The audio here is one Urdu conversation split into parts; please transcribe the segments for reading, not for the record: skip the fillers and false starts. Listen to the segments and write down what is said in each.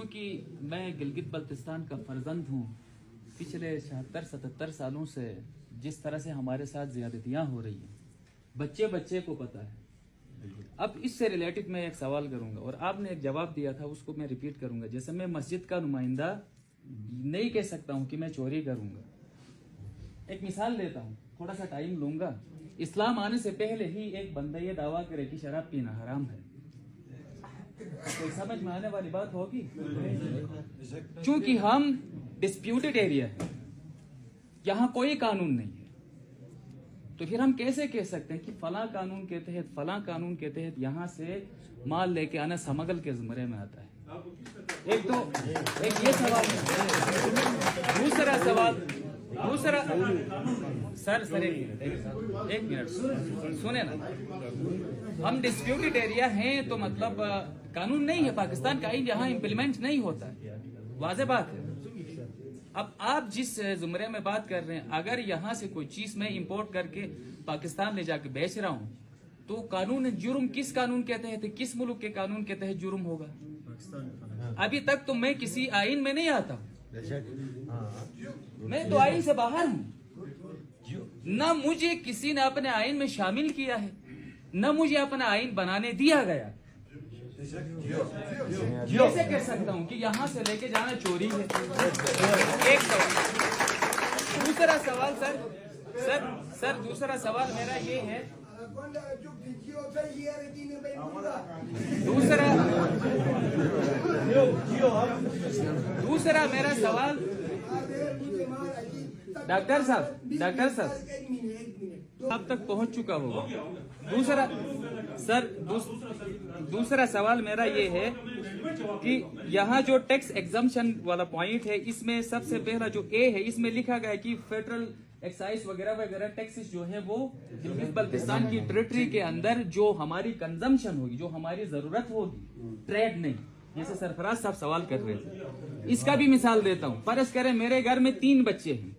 کیونکہ میں گلگت بلتستان کا فرزند ہوں، پچھلے 76-77 سالوں سے جس طرح سے ہمارے ساتھ زیادتیاں ہو رہی ہیں بچے بچے کو پتہ ہے۔ اب اس سے ریلیٹڈ میں ایک سوال کروں گا اور آپ نے ایک جواب دیا تھا، اس کو میں ریپیٹ کروں گا۔ جیسے میں مسجد کا نمائندہ نہیں کہہ سکتا ہوں کہ میں چوری کروں گا۔ ایک مثال دیتا ہوں، تھوڑا سا ٹائم لوں گا۔ اسلام آنے سے پہلے ہی ایک بندہ یہ دعویٰ کرے کہ شراب پینا حرام ہے، کوئی سمجھ میں آنے والی بات ہوگی؟ چونکہ ہم ڈسپیوٹڈ ایریا ہے، یہاں کوئی قانون نہیں ہے، تو پھر ہم کیسے کہہ سکتے ہیں کہ فلاں قانون کے تحت فلاں قانون کے تحت یہاں سے مال لے کے آنا سمگل کے زمرے میں آتا ہے؟ ایک یہ سوال ہے۔ دوسرا سوال سر ایک منٹ سنیں نا، ہم ڈسپیوٹڈ ایریا ہیں تو مطلب قانون نہیں ہے، پاکستان کا آئین یہاں امپلیمنٹ نہیں ہوتا ہے، واضح بات ہے۔ اب آپ جس زمرے میں بات کر رہے ہیں، اگر یہاں سے کوئی چیز میں امپورٹ کر کے پاکستان لے جا کے بیچ رہا ہوں تو قانون جرم کس قانون کے تحت، کس ملک کے قانون کے تحت جرم ہوگا؟ ابھی تک تو میں کسی آئین میں نہیں آتا ہوں، میں تو آئین سے باہر ہوں، نہ مجھے کسی نے اپنے آئین میں شامل کیا ہے، نہ مجھے اپنا آئین بنانے دیا گیا۔ کیسے کہہ سکتا ہوں کہ یہاں سے لے کے جانا چوری ہے؟ ایک سوال۔ دوسرا سوال سر دوسرا سوال میرا یہ ہے، دوسرا میرا سوال، ڈاکٹر صاحب اب تک پہنچ چکا ہوگا۔ دوسرا سوال میرا یہ ہے کہ یہاں جو ٹیکس ایگزمپشن والا پوائنٹ ہے، اس میں سب سے پہلا جو اے ہے، اس میں لکھا گیا ہے کہ فیڈرل ایکسائز وغیرہ وغیرہ ٹیکسز جو ہے وہ گلگت بلتستان کی ٹریٹری کے اندر جو ہماری کنزمپشن ہوگی، جو ہماری ضرورت ہوگی، ٹریڈ نہیں، جیسے سرفراز صاحب سوال کر رہے تھے۔ اس کا بھی مثال دیتا ہوں، فرض کریں میرے گھر میں 3 بچے ہیں،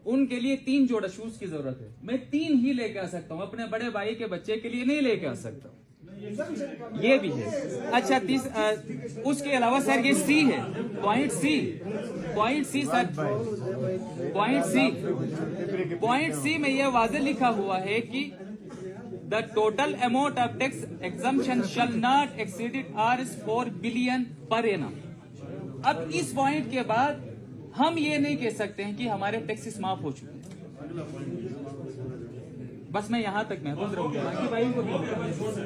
ان کے لیے 3 جوڑا شوز کی ضرورت ہے، میں 3 ہی لے کے آ سکتا ہوں، اپنے بڑے بھائی کے بچے کے لیے نہیں لے کے آ سکتا ہوں، یہ بھی ہے۔ اچھا اس کے علاوہ سر یہ سی ہے، پوائنٹ سی میں یہ واضح لکھا ہوا ہے کہ the total amount of tax exemption shall not exceed Rs4 billion per annum۔ اب اس پوائنٹ کے بعد ہم یہ نہیں کہہ سکتے ہیں کہ ہمارے ٹیکسز معاف ہو چکے ہیں۔ بس میں یہاں تک محفوظ رہوں گا، باقی بھائیوں کو بھی